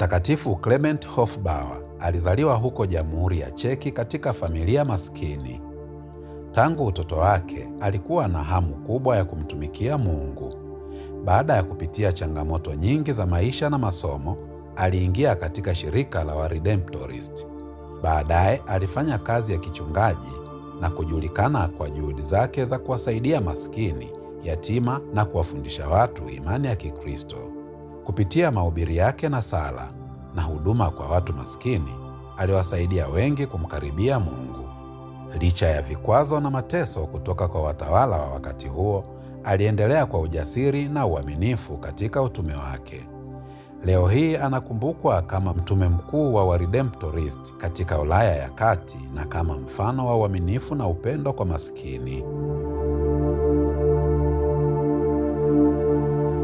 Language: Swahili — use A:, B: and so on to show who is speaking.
A: Mtakatifu Clement Hofbauer alizaliwa huko Jamhuri ya Cheki katika familia maskini. Tangu utoto wake alikuwa na hamu kubwa ya kumtumikia Mungu. Baada ya kupitia changamoto nyingi za maisha na masomo, aliingia katika shirika la Waredemptorist. Baadaye alifanya kazi ya kichungaji na kujulikana kwa juhudi zake za kuwasaidia maskini, yatima na kuwafundisha watu imani ya Kikristo. Kupitia mahubiri yake na sala na huduma kwa watu maskini, aliwasaidia wengi kumkaribia Mungu. Licha ya vikwazo na mateso kutoka kwa watawala wa wakati huo, aliendelea kwa ujasiri na uaminifu katika utume wake. Leo hii anakumbukwa kama mtume mkuu wa Waredemptorist katika Ulaya ya Kati na kama mfano wa uaminifu na upendo kwa maskini.